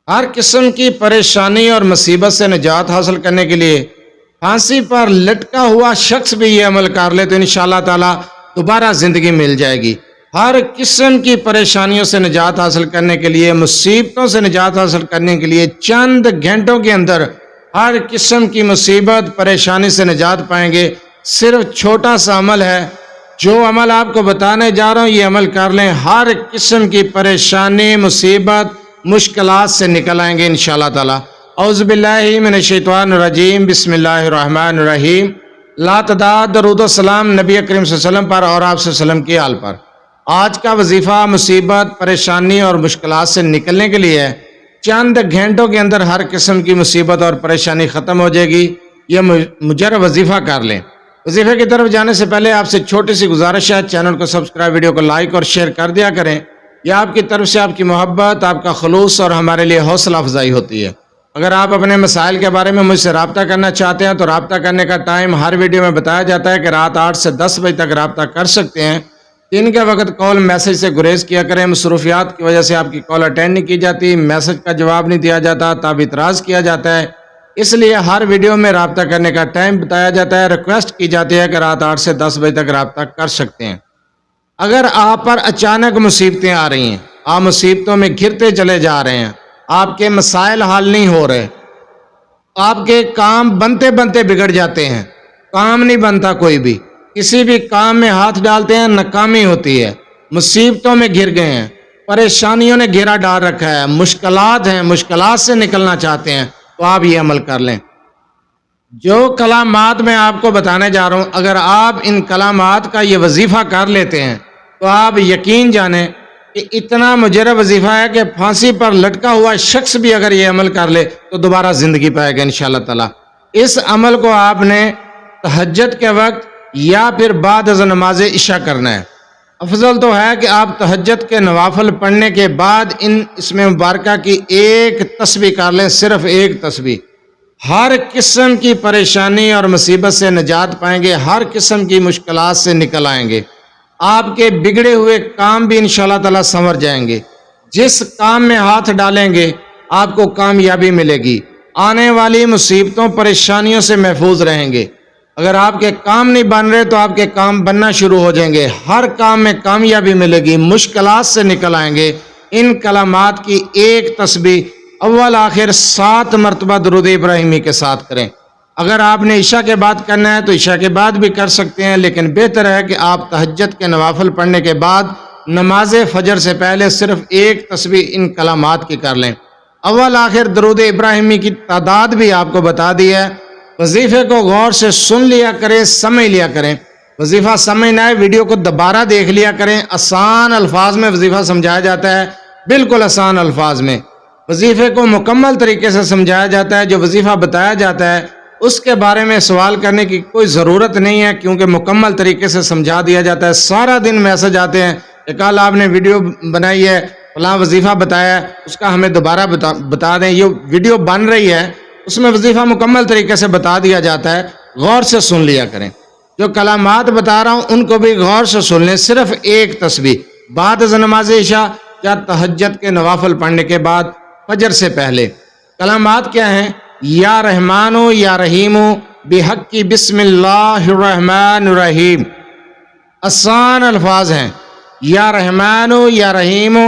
ہر قسم کی پریشانی اور مصیبت سے نجات حاصل کرنے کے لیے پھانسی پر لٹکا ہوا شخص بھی یہ عمل کر لے تو انشاءاللہ تعالی دوبارہ زندگی مل جائے گی۔ ہر قسم کی پریشانیوں سے نجات حاصل کرنے کے لیے، مصیبتوں سے نجات حاصل کرنے کے لیے چند گھنٹوں کے اندر ہر قسم کی مصیبت پریشانی سے نجات پائیں گے۔ صرف چھوٹا سا عمل ہے، جو عمل آپ کو بتانے جا رہا ہوں یہ عمل کر لیں، ہر قسم کی پریشانی مصیبت مشکلات سے نکل آئیں گے انشاءاللہ تعالی۔ اعوذ باللہ من الشیطان الرجیم، بسم اللہ الرحمن الرحیم۔ لا تعداد درود و سلام نبی کریم صلی اللہ علیہ وسلم پر اور آپ صلی اللہ علیہ وسلم کی آل پر۔ آج کا وظیفہ مصیبت پریشانی اور مشکلات سے نکلنے کے لیے ہے۔ چند گھنٹوں کے اندر ہر قسم کی مصیبت اور پریشانی ختم ہو جائے گی۔ یہ مجرد وظیفہ کر لیں۔ وظیفے کی طرف جانے سے پہلے آپ سے چھوٹی سی گزارش ہے، چینل کو سبسکرائب، ویڈیو کو لائک اور شیئر کر دیا کریں۔ یہ آپ کی طرف سے آپ کی محبت، آپ کا خلوص اور ہمارے لیے حوصلہ افزائی ہوتی ہے۔ اگر آپ اپنے مسائل کے بارے میں مجھ سے رابطہ کرنا چاہتے ہیں تو رابطہ کرنے کا ٹائم ہر ویڈیو میں بتایا جاتا ہے کہ رات 8 سے 10 بجے تک رابطہ کر سکتے ہیں۔ دن کے وقت کال میسج سے گریز کیا کریں، مصروفیات کی وجہ سے آپ کی کال اٹینڈ نہیں کی جاتی، میسج کا جواب نہیں دیا جاتا، تب اعتراض کیا جاتا ہے۔ اس لیے ہر ویڈیو میں رابطہ کرنے کا ٹائم بتایا جاتا ہے، ریکویسٹ کی جاتی ہے کہ رات 8 سے 10 بجے تک رابطہ کر سکتے ہیں۔ اگر آپ پر اچانک مصیبتیں آ رہی ہیں، آپ مصیبتوں میں گھرتے چلے جا رہے ہیں، آپ کے مسائل حل نہیں ہو رہے، آپ کے کام بنتے بنتے بگڑ جاتے ہیں، کام نہیں بنتا، کوئی بھی کسی بھی کام میں ہاتھ ڈالتے ہیں ناکامی ہوتی ہے، مصیبتوں میں گر گئے ہیں، پریشانیوں نے گھیرا ڈال رکھا ہے، مشکلات ہیں، مشکلات سے نکلنا چاہتے ہیں، تو آپ یہ عمل کر لیں۔ جو کلامات میں آپ کو بتانے جا رہا ہوں، اگر آپ ان کلامات کا یہ وظیفہ کر لیتے ہیں تو آپ یقین جانیں کہ اتنا مجرد وظیفہ ہے کہ پھانسی پر لٹکا ہوا شخص بھی اگر یہ عمل کر لے تو دوبارہ زندگی پائے گا انشاءاللہ تعالی۔ اس عمل کو آپ نے تہجد کے وقت یا پھر بعد از نماز عشاء کرنا ہے۔ افضل تو ہے کہ آپ تہجد کے نوافل پڑھنے کے بعد اس میں مبارکہ کی ایک تسبیح کر لیں، صرف ایک تسبیح۔ ہر قسم کی پریشانی اور مصیبت سے نجات پائیں گے، ہر قسم کی مشکلات سے نکل آئیں گے، آپ کے بگڑے ہوئے کام بھی انشاءاللہ تعالی سنور جائیں گے۔ جس کام میں ہاتھ ڈالیں گے آپ کو کامیابی ملے گی، آنے والی مصیبتوں پریشانیوں سے محفوظ رہیں گے۔ اگر آپ کے کام نہیں بن رہے تو آپ کے کام بننا شروع ہو جائیں گے، ہر کام میں کامیابی ملے گی، مشکلات سے نکل آئیں گے۔ ان کلمات کی ایک تسبیح اول آخر 7 مرتبہ درود ابراہیمی کے ساتھ کریں۔ اگر آپ نے عشاء کے بعد کرنا ہے تو عشاء کے بعد بھی کر سکتے ہیں، لیکن بہتر ہے کہ آپ تہجد کے نوافل پڑھنے کے بعد نماز فجر سے پہلے صرف ایک تسبیح ان کلمات کی کر لیں۔ اول آخر درود ابراہیمی کی تعداد بھی آپ کو بتا دی ہے۔ وظیفے کو غور سے سن لیا کریں، سمجھ لیا کریں۔ وظیفہ سمجھنا ہے ویڈیو کو دوبارہ دیکھ لیا کریں، آسان الفاظ میں وظیفہ سمجھایا جاتا ہے، بالکل آسان الفاظ میں وظیفے کو مکمل طریقے سے سمجھایا جاتا ہے۔ جو وظیفہ بتایا جاتا ہے اس کے بارے میں سوال کرنے کی کوئی ضرورت نہیں ہے، کیونکہ مکمل طریقے سے سمجھا دیا جاتا ہے۔ سارا دن میسج آتے ہیں کہ کل آپ نے ویڈیو بنائی ہے، فلاں وظیفہ بتایا ہے، اس کا ہمیں دوبارہ بتا دیں۔ یہ ویڈیو بن رہی ہے، اس میں وظیفہ مکمل طریقے سے بتا دیا جاتا ہے، غور سے سن لیا کریں۔ جو کلمات بتا رہا ہوں ان کو بھی غور سے سن لیں، صرف ایک تسبیح بعد از نماز عشاء یا تہجد کے نوافل پڑھنے کے بعد فجر سے پہلے۔ کلمات کیا ہیں؟ یا رحمانو یا رحیمو بحق کی بسم اللہ الرحمن الرحیم۔ آسان الفاظ ہیں، یا رحمانو یا رحیمو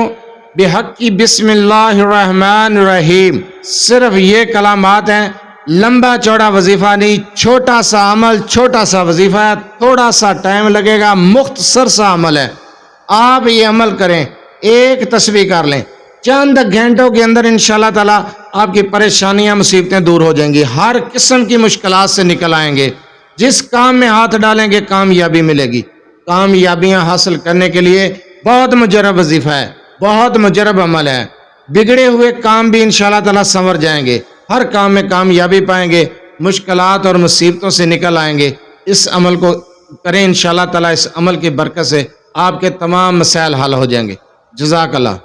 بحق کی بسم اللہ الرحمن الرحیم۔ صرف یہ کلمات ہیں، لمبا چوڑا وظیفہ نہیں، چھوٹا سا عمل، چھوٹا سا وظیفہ ہے، تھوڑا سا ٹائم لگے گا، مختصر سا عمل ہے۔ آپ یہ عمل کریں، ایک تسبیح کر لیں، چند گھنٹوں کے اندر انشاءاللہ تعالی آپ کی پریشانیاں مصیبتیں دور ہو جائیں گی، ہر قسم کی مشکلات سے نکل آئیں گے۔ جس کام میں ہاتھ ڈالیں گے کامیابی ملے گی۔ کامیابیاں حاصل کرنے کے لیے بہت مجرب وظیفہ ہے، بہت مجرب عمل ہے۔ بگڑے ہوئے کام بھی انشاءاللہ تعالی سنور جائیں گے، ہر کام میں کامیابی پائیں گے، مشکلات اور مصیبتوں سے نکل آئیں گے۔ اس عمل کو کریں انشاءاللہ تعالی، اس عمل کی برکت سے آپ کے تمام مسائل حل ہو جائیں گے۔ جزاک اللہ۔